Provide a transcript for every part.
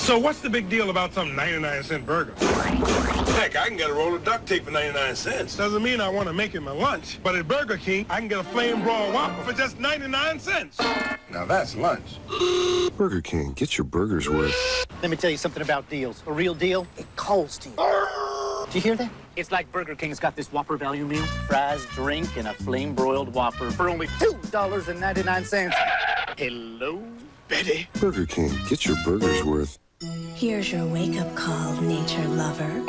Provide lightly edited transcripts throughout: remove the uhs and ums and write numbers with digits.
So what's the big deal about some 99-cent burger? Heck, I can get a roll of duct tape for 99 cents. Doesn't mean I want to make it my lunch. But at Burger King, I can get a flame broiled Whopper for just 99 cents. Now that's lunch. Burger King, get your burgers worth. Let me tell you something about deals. A real deal, it calls to you. Did you hear that? It's like Burger King's got this Whopper value meal. Fries, drink, and a flame-broiled Whopper for only $2.99. Hello, Betty. Burger King, get your burgers worth. Here's your wake-up call, nature lover.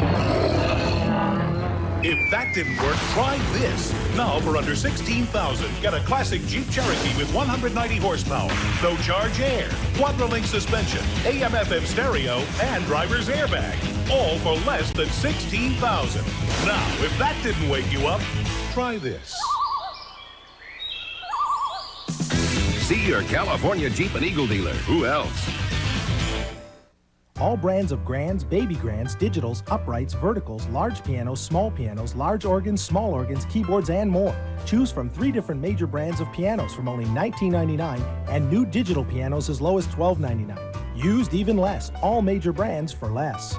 If that didn't work, try this. Now for under $16,000, get a classic Jeep Cherokee with 190 horsepower, no charge air, quadra-link suspension, AM/FM stereo, and driver's airbag. All for less than $16,000. Now, if that didn't wake you up, try this. See your California Jeep and Eagle dealer. Who else? All brands of grands, baby grands, digitals, uprights, verticals, large pianos, small pianos, large organs, small organs, keyboards, and more. Choose from 3 different major brands of pianos from only $19.99 and new digital pianos as low as $12.99. Used even less. All major brands for less.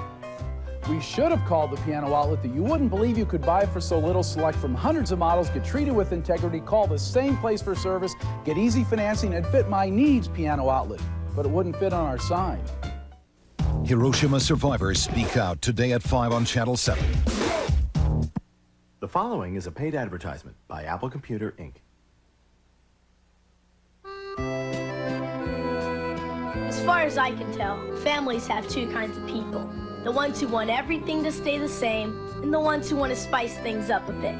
We should have called the piano outlet that you wouldn't believe you could buy for so little. Select from hundreds of models, get treated with integrity, call the same place for service, get easy financing, and fit my needs piano outlet. But it wouldn't fit on our sign. Hiroshima survivors speak out today at 5 on Channel 7. The following is a paid advertisement by Apple Computer, Inc. As far as I can tell, families have 2 kinds of people. The ones who want everything to stay the same, and the ones who want to spice things up a bit.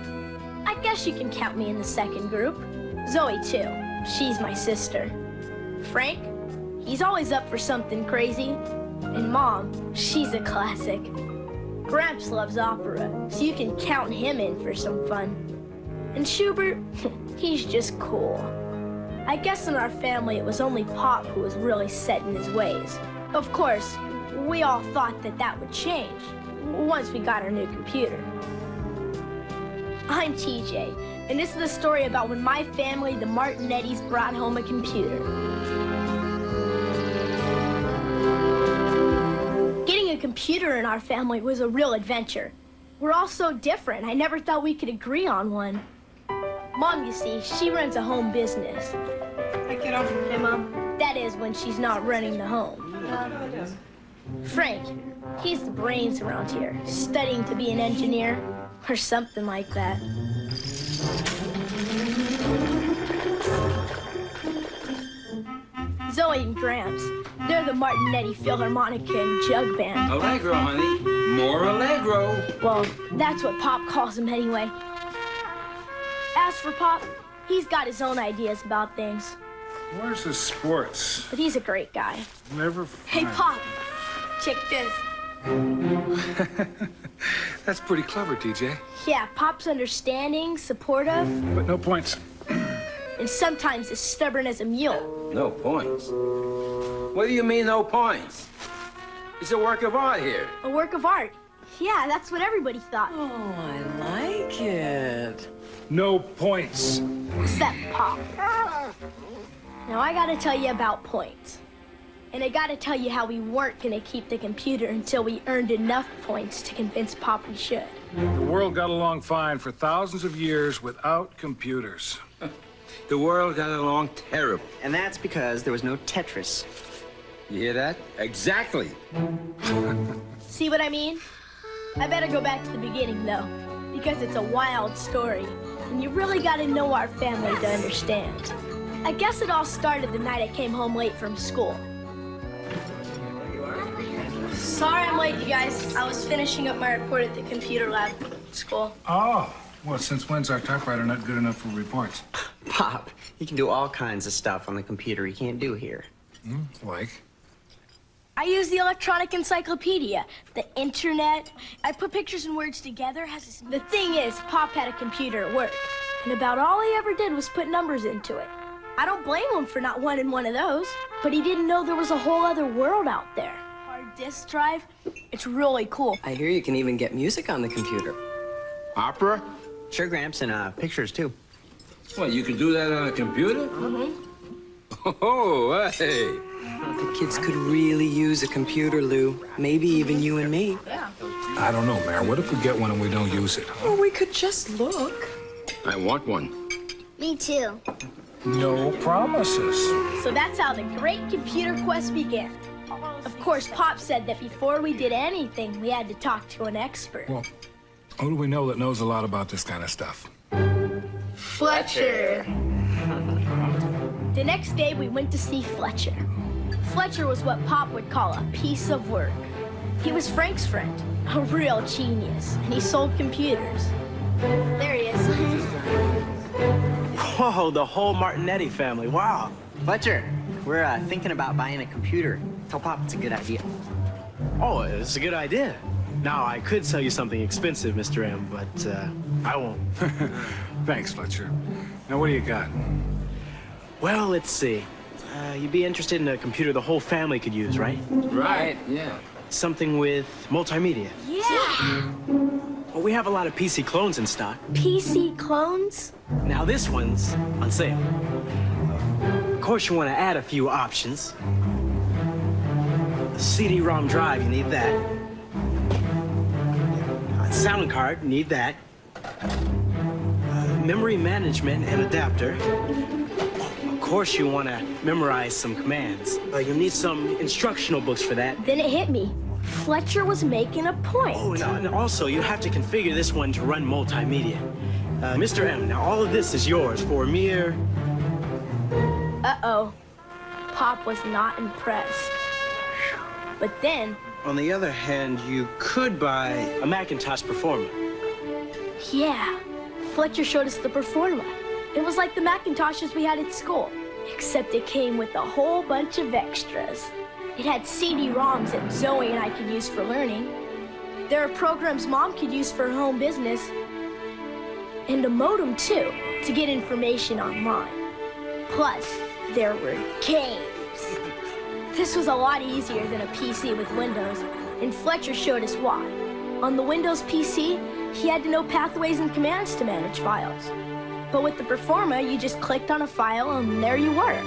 I guess you can count me in the second group. Zoe, too. She's my sister. Frank, he's always up for something crazy. And Mom, she's a classic. Gramps loves opera, so you can count him in for some fun. And Schubert, he's just cool. I guess in our family it was only Pop who was really set in his ways. Of course, we all thought that that would change once we got our new computer. I'm TJ, and this is the story about when my family, the Martinettis, brought home a computer. Getting a computer in our family was a real adventure. We're all so different, I never thought we could agree on one. Mom, you see, she runs a home business. Hey, Mom. That is when she's not running the home. Frank, he's the brains around here, studying to be an engineer or something like that. Zoe and Gramps, they're the Martinetti Philharmonica and Jug Band. Allegro, honey. More Allegro. Well, that's what Pop calls them anyway. As for Pop, he's got his own ideas about things. Where's the sports? But he's a great guy. Never. Hey, Pop, check this. That's pretty clever, TJ. Yeah, Pop's understanding, supportive. But no points. And sometimes as stubborn as a mule. No points? What do you mean, no points? It's a work of art here. A work of art. Yeah, that's what everybody thought. Oh, I like it. No points. Except Pop. Now, I gotta tell you about points. And I gotta tell you how we weren't gonna keep the computer until we earned enough points to convince Pop we should. The world got along fine for thousands of years without computers. The world got along terrible. And that's because there was no Tetris. You hear that? Exactly. See what I mean? I better go back to the beginning, though, because it's a wild story, and you really gotta know our family to understand. I guess it all started the night I came home late from school. Sorry I'm late, you guys. I was finishing up my report at the computer lab at school. Oh, well, since when's our typewriter not good enough for reports? Pop, you can do all kinds of stuff on the computer you can't do here. Like? I use the electronic encyclopedia, the internet. I put pictures and words together. The thing is, Pop had a computer at work, and about all he ever did was put numbers into it. I don't blame him for not wanting one of those, but he didn't know there was a whole other world out there. Hard disk drive, it's really cool. I hear you can even get music on the computer. Opera? Sure, Gramps, and pictures, too. What, you can do that on a computer? Mm-hmm. Oh, hey. The kids could really use a computer, Lou. Maybe even you and me. I don't know, Mary. What if we get one and we don't use it? Well, we could just look. I want one. Me too. No promises. So that's how the great computer quest began. Of course, Pop said that before we did anything, we had to talk to an expert. Well, who do we know that knows a lot about this kind of stuff? Fletcher. The next day, we went to see Fletcher. Fletcher was what Pop would call a piece of work. He was Frank's friend, a real genius, and he sold computers. There he is. Whoa, the whole Martinetti family, wow. Fletcher, we're thinking about buying a computer. Tell Pop it's a good idea. Oh, it's a good idea. Now, I could sell you something expensive, Mr. M, but I won't. Thanks, Fletcher. Now, what do you got? Well, let's see. You'd be interested in a computer the whole family could use, right? Right, yeah. Something with multimedia. Yeah. Well, we have a lot of PC clones in stock. PC clones? Now, this one's on sale. Of course, you want to add a few options. A CD-ROM drive, you need that. A sound card, you need that. Memory management and adapter. Of course, you want to memorize some commands. You'll need some instructional books for that. Then it hit me. Fletcher was making a point. Oh, and also, you have to configure this one to run multimedia. Mr. M, now all of this is yours for a mere... Uh-oh. Pop was not impressed. But then... On the other hand, you could buy a Macintosh Performa. Yeah. Fletcher showed us the Performa. It was like the Macintoshes we had at school, except it came with a whole bunch of extras. It had CD-ROMs that Zoe and I could use for learning. There are programs Mom could use for her home business. And a modem, too, to get information online. Plus, there were games. This was a lot easier than a PC with Windows, and Fletcher showed us why. On the Windows PC, he had to know pathways and commands to manage files. But with the Performa, you just clicked on a file and there you were.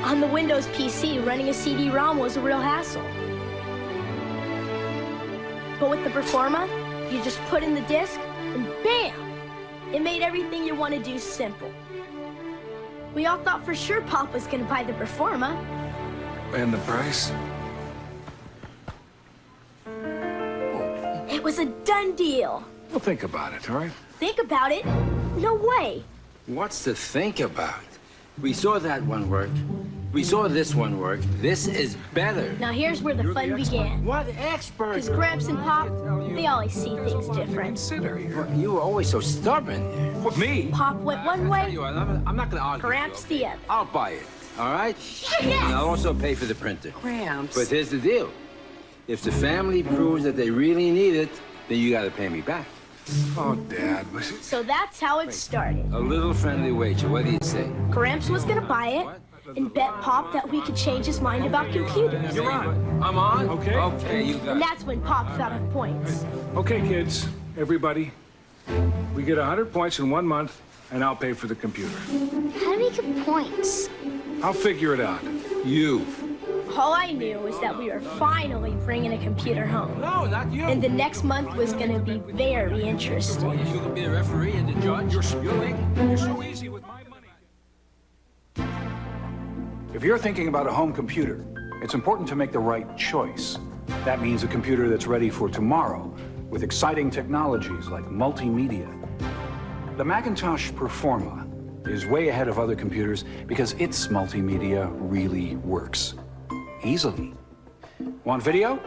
On the Windows PC, running a CD-ROM was a real hassle. But with the Performa, you just put in the disk and bam! It made everything you want to do simple. We all thought for sure Pop was going to buy the Performa. And the price? It was a done deal. We'll think about it, all right? Think about it? No way. What's to think about? We saw that one work. We saw this one work. This is better. Now here's where the fun began. What expert? Because Gramps and Pop, they always see things different. You were always so stubborn. With me? Pop went one way, I'm not going to argue. Gramps with you, the other. I'll buy it, all right? Yes! And I'll also pay for the printer. Gramps. But here's the deal. If the family proves that they really need it, then you got to pay me back. Oh, Dad. So that's how it started. A little friendly wager. What do you say? Gramps was gonna buy it and bet Pop that we could change his mind about computers. You're on. I'm on? Okay. Okay, you got And it. that's when Pop thought of points. Okay, kids, everybody. We get 100 points in 1 month, and I'll pay for the computer. How do we get points? I'll figure it out. You. All I knew was that we were finally bringing a computer home. No, not you. And the next month was gonna be very interesting. You could be the referee and the judge. You're spewing. You're so easy with my money. If you're thinking about a home computer, it's important to make the right choice. That means a computer that's ready for tomorrow, with exciting technologies like multimedia. The Macintosh Performa is way ahead of other computers because its multimedia really works. Easily. Want video?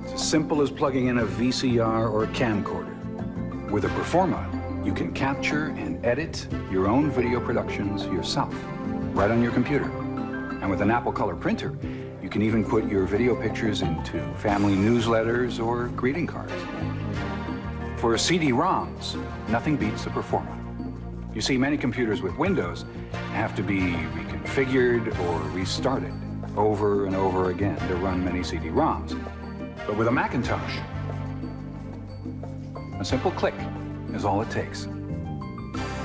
It's as simple as plugging in a VCR or a camcorder. With a Performa, you can capture and edit your own video productions yourself, right on your computer. And with an Apple Color printer, you can even put your video pictures into family newsletters or greeting cards. For CD-ROMs, nothing beats the Performa. You see, many computers with Windows have to be reconfigured or restarted over and over again to run many CD-ROMs. But with a Macintosh, a simple click is all it takes.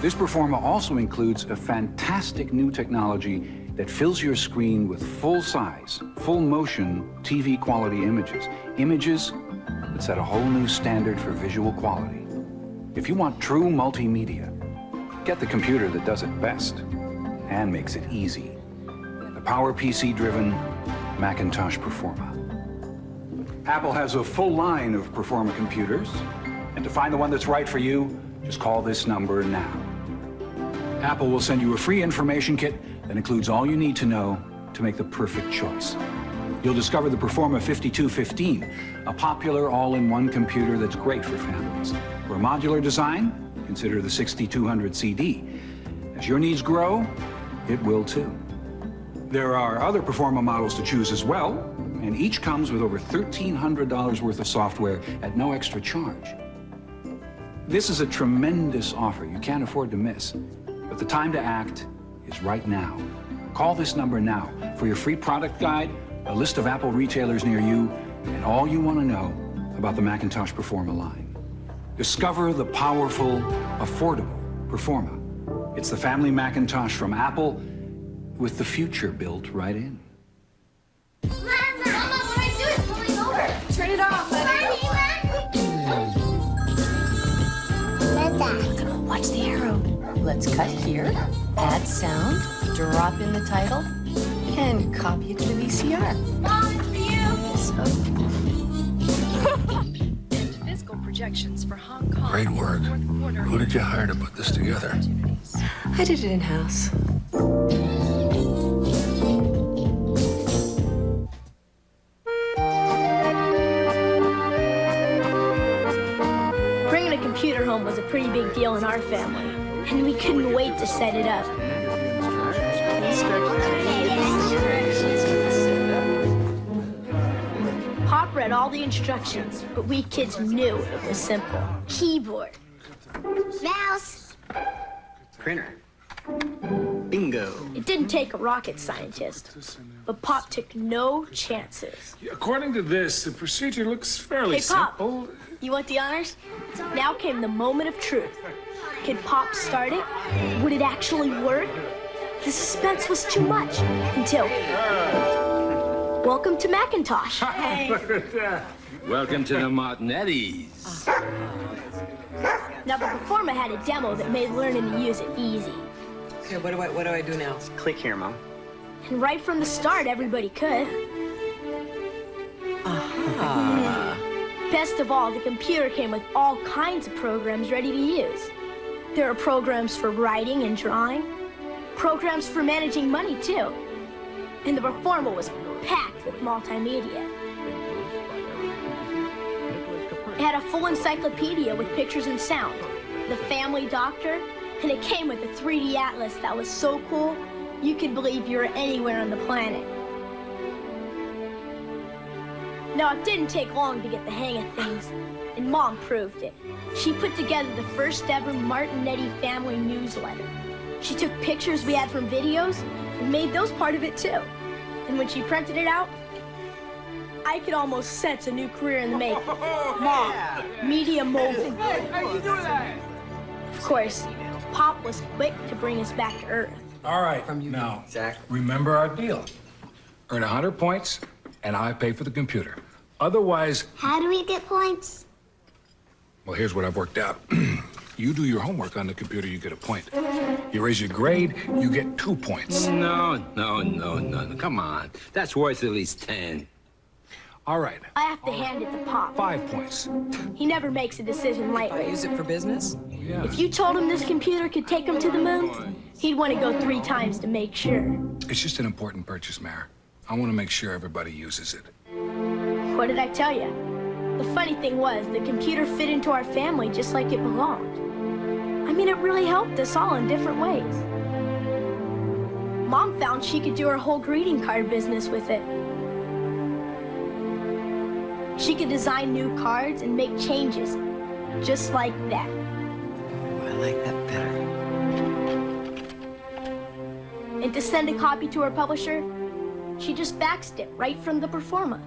This Performa also includes a fantastic new technology that fills your screen with full-size, full-motion TV quality images. Images that set a whole new standard for visual quality. If you want true multimedia, get the computer that does it best and makes it easy. The PowerPC-driven Macintosh Performa. Apple has a full line of Performa computers, and to find the one that's right for you, just call this number now. Apple will send you a free information kit that includes all you need to know to make the perfect choice. You'll discover the Performa 5215, a popular all-in-one computer that's great for families. For a modular design, consider the 6200 CD. As your needs grow, it will too. There are other Performa models to choose as well, and each comes with over $1,300 worth of software at no extra charge. This is a tremendous offer you can't afford to miss, but the time to act is right now. Call this number now for your free product guide, a list of Apple retailers near you, and all you want to know about the Macintosh Performa line. Discover the powerful, affordable Performa. It's the family Macintosh from Apple with the future built right in. Mama, what I do is pulling over. Turn it off, honey. Watch the arrow. Let's cut here, add sound, drop in the title, and copy it to the VCR. Mom, it's for And physical projections for Hong Kong. Great work. Who did you hire to put this together? I did it in-house. Bringing a computer home was a pretty big deal in our family, and we couldn't wait to set it up. Pop read all the instructions, but we kids knew it was simple. Keyboard. Mouse. Printer. Bingo. It didn't take a rocket scientist, but Pop took no chances. According to this, the procedure looks fairly Hey, Pop, simple. you want the honors? Now came the moment of truth. Could Pop start it? Would it actually work? The suspense was too much until... Welcome to Macintosh. Look at that. Welcome to the Martinettis. Now, the Performa had a demo that made learning to use it easy. Okay, what do I do now? Click here, Mom. And right from the start, everybody could. Aha. Best of all, the computer came with all kinds of programs ready to use. There are programs for writing and drawing, programs for managing money, too. And the Performa was packed with multimedia. It had a full encyclopedia with pictures and sound, the Family Doctor, and it came with a 3D atlas that was so cool, you could believe you were anywhere on the planet. Now, it didn't take long to get the hang of things, and Mom proved it. She put together the first ever Martinetti family newsletter. She took pictures we had from videos and made those part of it, too. And when she printed it out, I could almost sense a new career in the making. Mom, media mogul. How you doing that? Of course, Pop was quick to bring us back to Earth. All right, now, remember our deal. Earn 100 points, and I pay for the computer. Otherwise... How do we get points? Well, here's what I've worked out. You do your homework on the computer, you get a point. You raise your grade, you get 2 points. No. Come on. That's worth at least 10. All right. I have to hand it to Pop. 5 points. He never makes a decision lightly. Use it for business? Yeah. If you told him this computer could take him to the moon, he'd want to go 3 times to make sure. It's just an important purchase, Mayor. I want to make sure everybody uses it. What did I tell you? The funny thing was, the computer fit into our family just like it belonged. I mean, it really helped us all in different ways. Mom found she could do her whole greeting card business with it. She could design new cards and make changes, just like that. Oh, I like that better. And to send a copy to her publisher, she just faxed it right from the Performa.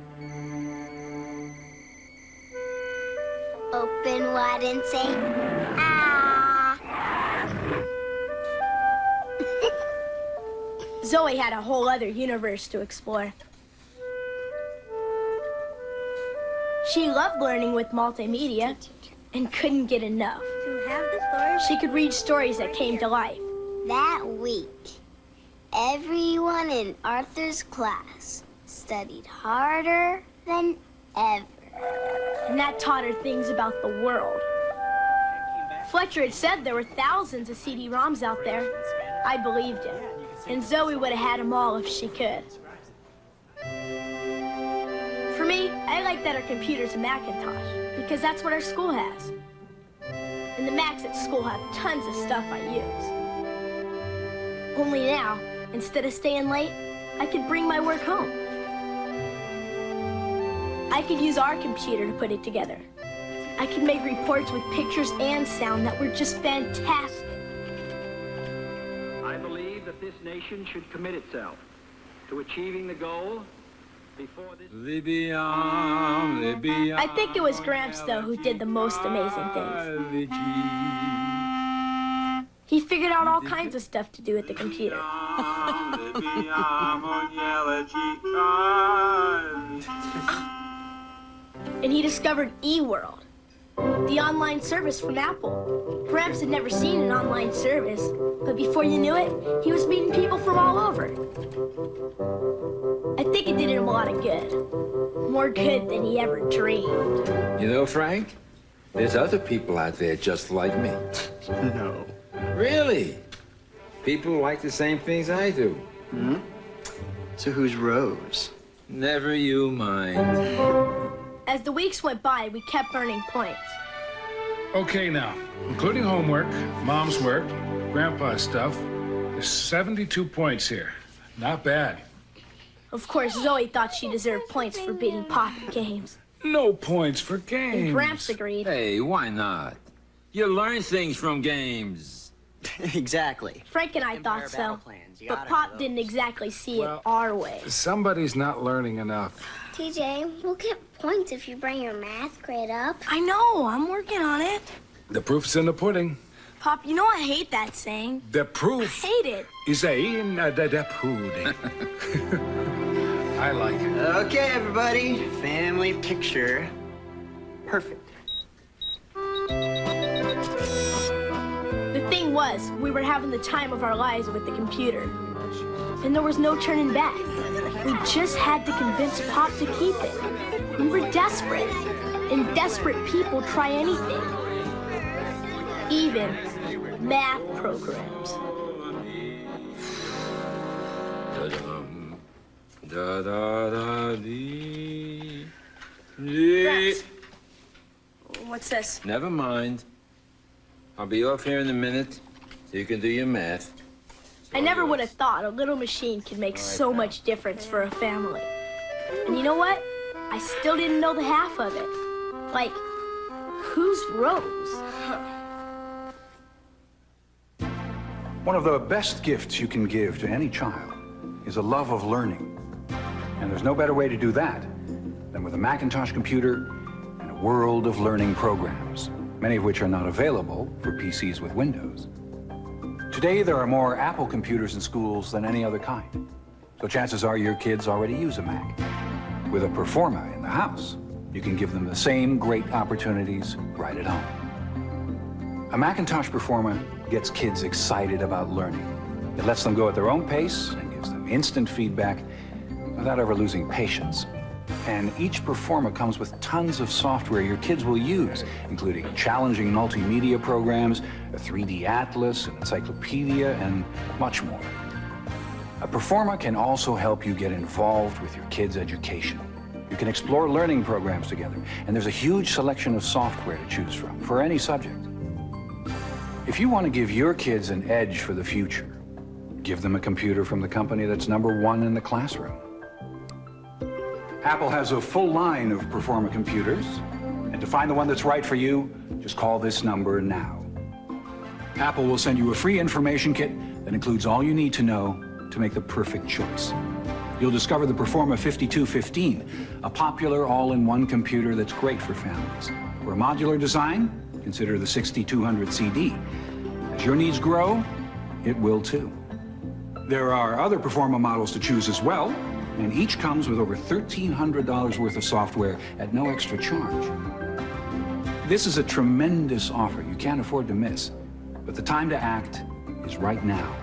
Open wide and say, ah. Zoe had a whole other universe to explore. She loved learning with multimedia and couldn't get enough. She could read stories that came to life. That week, everyone in Arthur's class studied harder than ever. And that taught her things about the world. Fletcher had said there were thousands of CD-ROMs out there. I believed him. And Zoe would have had them all if she could. For me, I like that our computer's a Macintosh, because that's what our school has. And the Macs at school have tons of stuff I use. Only now, instead of staying late, I could bring my work home. I could use our computer to put it together. I could make reports with pictures and sound that were just fantastic. I believe that this nation should commit itself to achieving the goal before this... I think it was Gramps, though, who did the most amazing things. He figured out all kinds of stuff to do with the computer. And he discovered eWorld, the online service from Apple. Gramps had never seen an online service, but before you knew it, he was meeting people from all over. I think it did him a lot of good. More good than he ever dreamed. You know, Frank, there's other people out there just like me. No. Really? People who like the same things I do. Hmm? So who's Rose? Never you mind. As the weeks went by, we kept earning points. Okay, now, including homework, Mom's work, Grandpa's stuff, there's 72 points here. Not bad. Of course, Zoe thought she deserved points for beating Pop at games. No points for games. And Gramps agreed. Hey, why not? You learn things from games. Exactly. Frank and I thought so, but Pop didn't exactly see it our way. Somebody's not learning enough. TJ, we'll get points if you bring your math grade up. I know, I'm working on it. The proof's in the pudding. Pop, you know I hate that saying. The proof I hate it. is in the pudding. I like it. Okay, everybody. Family picture. Perfect. The thing was, we were having the time of our lives with the computer. And there was no turning back. We just had to convince Pop to keep it. We were desperate. And desperate people try anything. Even math programs. Gramps, what's this? Never mind. I'll be off here in a minute so you can do your math. I never would have thought a little machine could make so much difference for a family. And you know what? I still didn't know the half of it. Like, who's Rose? One of the best gifts you can give to any child is a love of learning. And there's no better way to do that than with a Macintosh computer and a world of learning programs, many of which are not available for PCs with Windows. Today, there are more Apple computers in schools than any other kind. So chances are your kids already use a Mac. With a Performa in the house, you can give them the same great opportunities right at home. A Macintosh Performa gets kids excited about learning. It lets them go at their own pace and gives them instant feedback without ever losing patience. And each Performa comes with tons of software your kids will use, including challenging multimedia programs, a 3D atlas, an encyclopedia, and much more. A Performa can also help you get involved with your kids' education. You can explore learning programs together, and there's a huge selection of software to choose from for any subject. If you want to give your kids an edge for the future, give them a computer from the company that's #1 in the classroom. Apple has a full line of Performa computers, and to find the one that's right for you, just call this number now. Apple will send you a free information kit that includes all you need to know to make the perfect choice. You'll discover the Performa 5215, a popular all-in-one computer that's great for families. For a modular design, consider the 6200 CD. As your needs grow, it will too. There are other Performa models to choose as well, and each comes with over $1,300 worth of software at no extra charge. This is a tremendous offer you can't afford to miss, but the time to act is right now.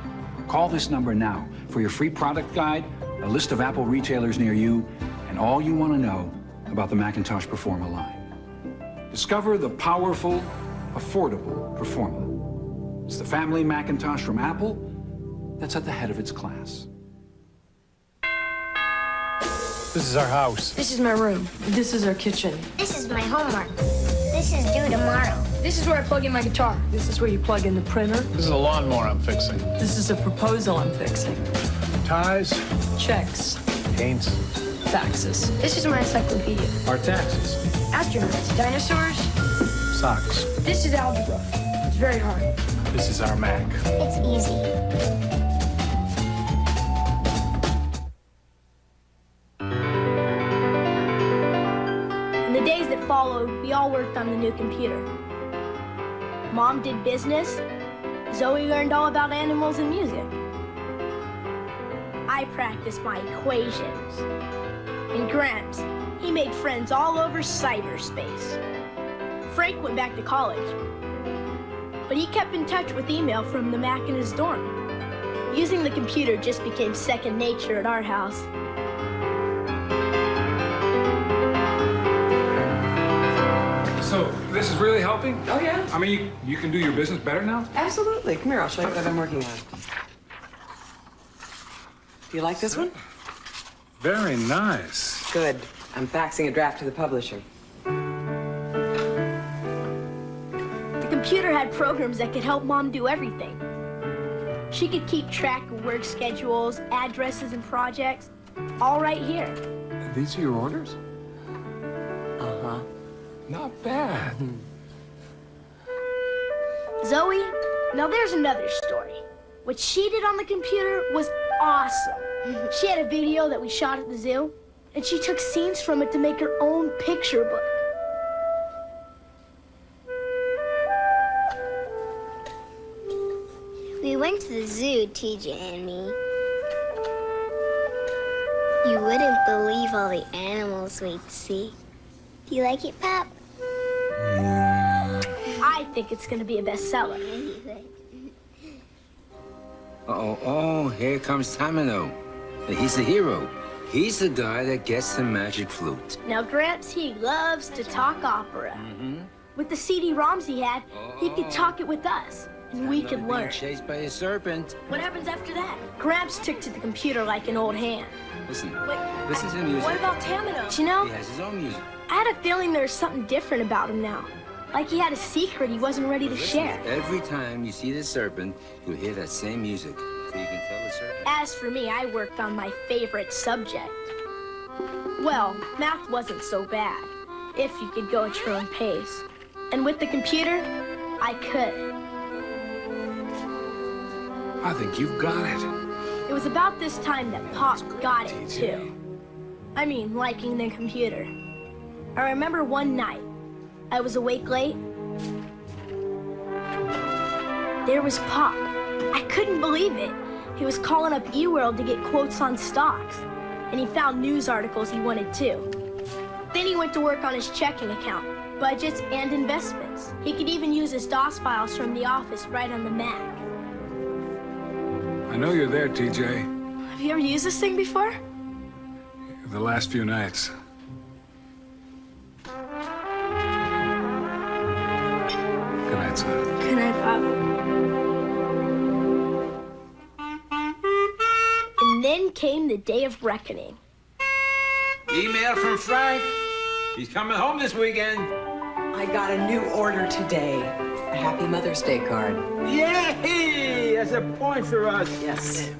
Call this number now for your free product guide, a list of Apple retailers near you, and all you want to know about the Macintosh Performa line. Discover the powerful, affordable Performa. It's the family Macintosh from Apple that's at the head of its class. This is our house. This is my room. This is our kitchen. This is my homework. This is due tomorrow. This is where I plug in my guitar. This is where you plug in the printer. This is a lawnmower I'm fixing. This is a proposal I'm fixing. Ties. Checks. Paints. Faxes. This is my encyclopedia. Our taxes. Astronauts. Dinosaurs. Socks. This is algebra. It's very hard. This is our Mac. It's easy. In the days that followed, we all worked on the new computer. Mom did business. Zoe learned all about animals and music. I practiced my equations. And Gramps, he made friends all over cyberspace. Frank went back to college, but he kept in touch with email from the Mac in his dorm. Using the computer just became second nature at our house. So, this is really helping? Oh, yeah. I mean, you can do your business better now? Absolutely. Come here, I'll show you what I've been working on. Do you like this one? Very nice. Good. I'm faxing a draft to the publisher. The computer had programs that could help Mom do everything. She could keep track of work schedules, addresses, and projects, all right here. These are your orders? Uh-huh. Not bad. Zoe, now there's another story. What she did on the computer was awesome. She had a video that we shot at the zoo, and she took scenes from it to make her own picture book. We went to the zoo, TJ and me. You wouldn't believe all the animals we'd see. Do you like it, Pop? I think it's going to be a bestseller. Oh, here comes Tamino. He's the hero. He's the guy that gets the magic flute. Now, Gramps, he loves to talk opera. With the CD-ROMs he had, he could talk it with us, and we could learn. Chased by a serpent. What happens after that? Gramps took to the computer like an old hand. Listen, Wait, listen to the music. What about Tamino? You know, He has his own music. I had a feeling there was something different about him now. Like he had a secret he wasn't ready to share. Every time you see the serpent, you'll hear that same music. So you can tell the serpent. As for me, I worked on my favorite subject. Well, math wasn't so bad, if you could go at your own pace. And with the computer, I could. I think you've got it. It was about this time that Pop got it, too. I mean, liking the computer. I remember one night, I was awake late. There was Pop. I couldn't believe it. He was calling up eWorld to get quotes on stocks. And he found news articles he wanted too. Then he went to work on his checking account, budgets, and investments. He could even use his DOS files from the office right on the Mac. I know you're there, TJ. Have you ever used this thing before? The last few nights. Good night, son. Good night, Pop. And then came the day of reckoning. Email from Frank. He's coming home this weekend. I got a new order today. A Happy Mother's Day card. Yay! That's a point for us. Yes.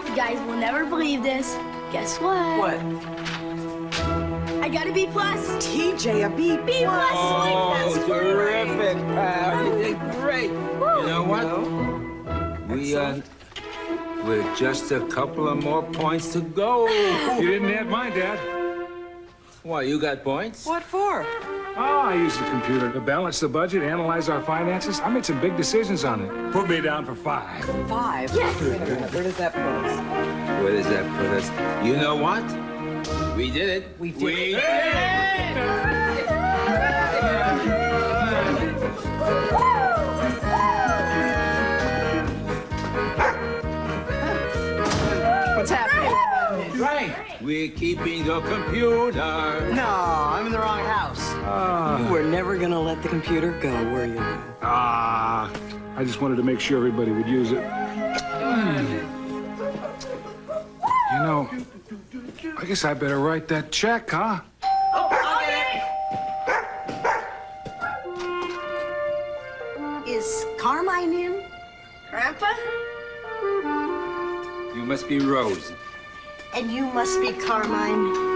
You guys will never believe this. Guess what? What? I got a B+. TJ, a B+. B+. Oh, terrific, pal. You did great. You know what? We're just a couple of more points to go. You didn't add mine, Dad. Why, you got points? What for? Oh, I use the computer to balance the budget, analyze our finances. I made some big decisions on it. Put me down for 5. 5? Yes. Where does that put us? Where does that put us? You know what? We did it. We did What's happening? Right. We're keeping the computer. No, I'm in the wrong house. You were never gonna let the computer go, were you? I just wanted to make sure everybody would use it. You know, I guess I better write that check, huh? Is Carmine in? Grandpa? You must be Rose. And you must be Carmine.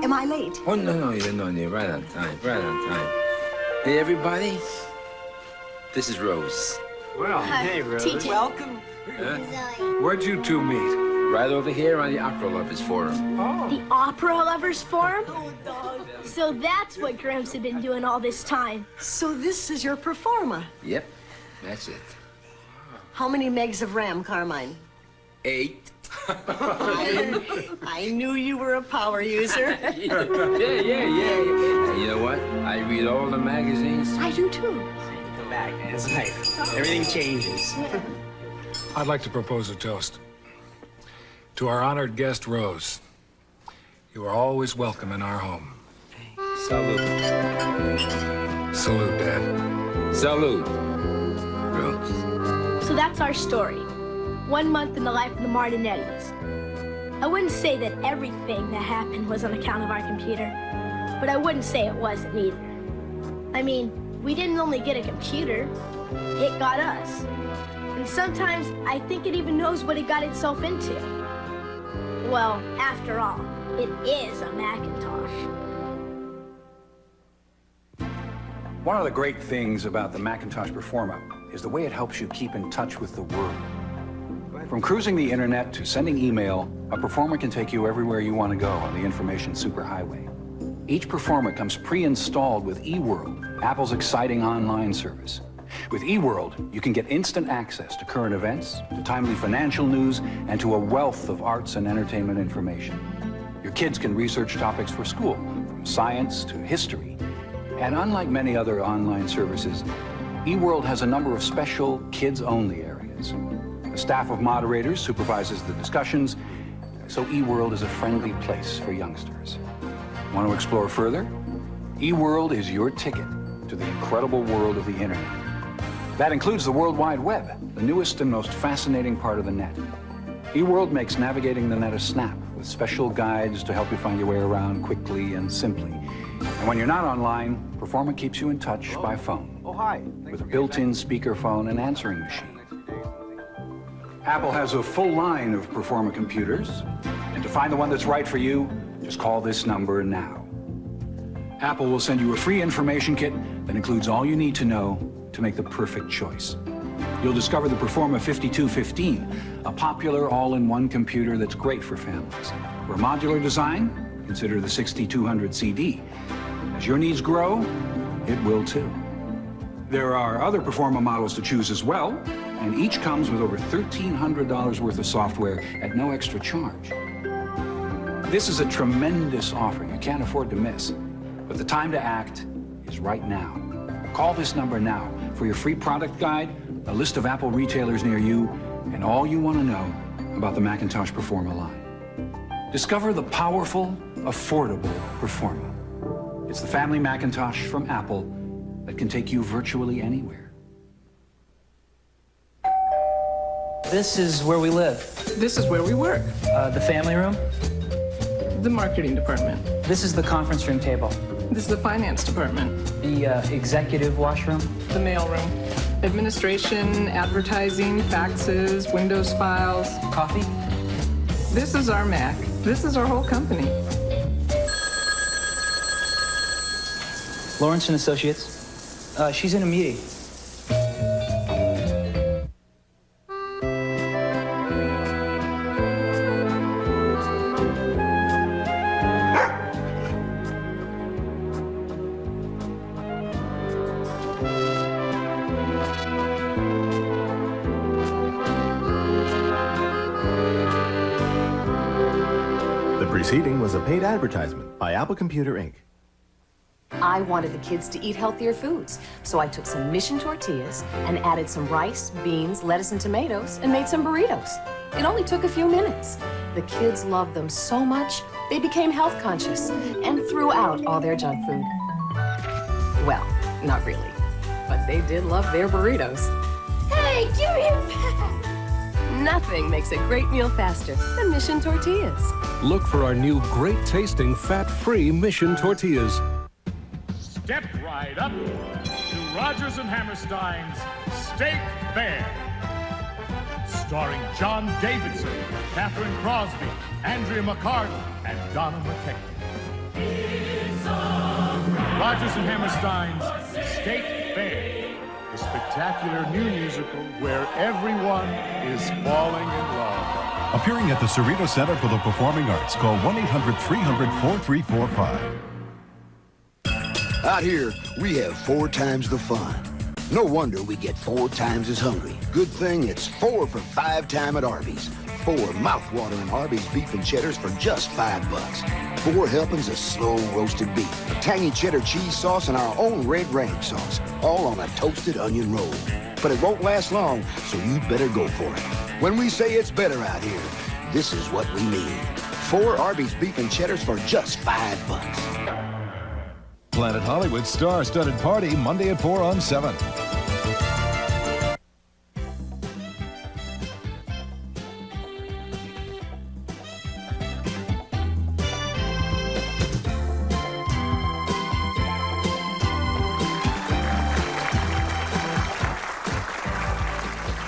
Am I late? Oh, no, you're right on time, right on time. Hey, everybody, this is Rose. Well, Hey, Rose. Welcome. Huh? Where'd you two meet? Right over here on the Opera Lovers Forum. The Opera Lovers Forum? So that's what Gramps had been doing all this time. So this is your Performa. Yep, that's it. How many megs of RAM, Carmine? 8. I knew you were a power user. Yeah. And you know what? I read all the magazines. I do too. Come back, man. It's nice. Everything changes. I'd like to propose a toast. To our honored guest, Rose. You are always welcome in our home. Salute. Salute, Dad. Salute. Rose. So that's our story. 1 month in the life of the Martinettis. I wouldn't say that everything that happened was on account of our computer, but I wouldn't say it wasn't either. I mean, we didn't only get a computer, it got us. And sometimes I think it even knows what it got itself into. Well, after all, it is a Macintosh. One of the great things about the Macintosh Performa is the way it helps you keep in touch with the world. From cruising the internet to sending email, a Performa can take you everywhere you want to go on the information superhighway. Each Performa comes pre-installed with eWorld, Apple's exciting online service. With eWorld, you can get instant access to current events, to timely financial news, and to a wealth of arts and entertainment information. Your kids can research topics for school, from science to history. And unlike many other online services, eWorld has a number of special kids-only areas. A staff of moderators supervises the discussions, so eWorld is a friendly place for youngsters. Want to explore further? eWorld is your ticket to the incredible world of the internet. That includes the World Wide Web, the newest and most fascinating part of the net. eWorld makes navigating the net a snap with special guides to help you find your way around quickly and simply. And when you're not online, Performa keeps you in touch by phone. Oh, hi. With a built-in speakerphone and answering machine. Apple has a full line of Performa computers, and to find the one that's right for you, just call this number now. Apple will send you a free information kit that includes all you need to know to make the perfect choice. You'll discover the Performa 5215, a popular all-in-one computer that's great for families. For a modular design, consider the 6200 CD. As your needs grow, it will too. There are other Performa models to choose as well, and each comes with over $1,300 worth of software at no extra charge. This is a tremendous offer you can't afford to miss, but the time to act is right now. Call this number now for your free product guide, a list of Apple retailers near you, and all you want to know about the Macintosh Performa line. Discover the powerful, affordable Performa. It's the family Macintosh from Apple that can take you virtually anywhere. This is where we live. This is where we work. The family room. The marketing department. This is the conference room table. This is the finance department. The executive washroom. The mail room. Administration, advertising, faxes, Windows files. Coffee. This is our Mac. This is our whole company. Lawrence and Associates. She's in a meeting. Preceding was a paid advertisement by Apple Computer, Inc. I wanted the kids to eat healthier foods, so I took some Mission tortillas and added some rice, beans, lettuce, and tomatoes and made some burritos. It only took a few minutes. The kids loved them so much, they became health conscious and threw out all their junk food. Well, not really, but they did love their burritos. Hey, give me a pack! Nothing makes a great meal faster than Mission tortillas. Look for our new great-tasting, fat-free Mission tortillas. Step right up to Rodgers and Hammerstein's Steak Fair. Starring John Davidson, Catherine Crosby, Andrea McCardle, and Donna McKechnie. Rodgers and Hammerstein's Steak Fair, the spectacular new musical where everyone is falling in love. Appearing at the Cerrito Center for the Performing Arts. Call 1-800-300-4345. Out here, we have 4 times the fun. No wonder we get 4 times as hungry. Good thing it's 4 for $5 at Arby's. 4 mouth-watering Arby's beef and cheddars for just $5. 4 helpings of slow roasted beef, a tangy cheddar cheese sauce, and our own red ranch sauce, all on a toasted onion roll. But it won't last long, so you'd better go for it. When we say it's better out here, this is what we mean. 4 Arby's beef and cheddars for just $5. Planet Hollywood's star-studded party, Monday at 4 on 7.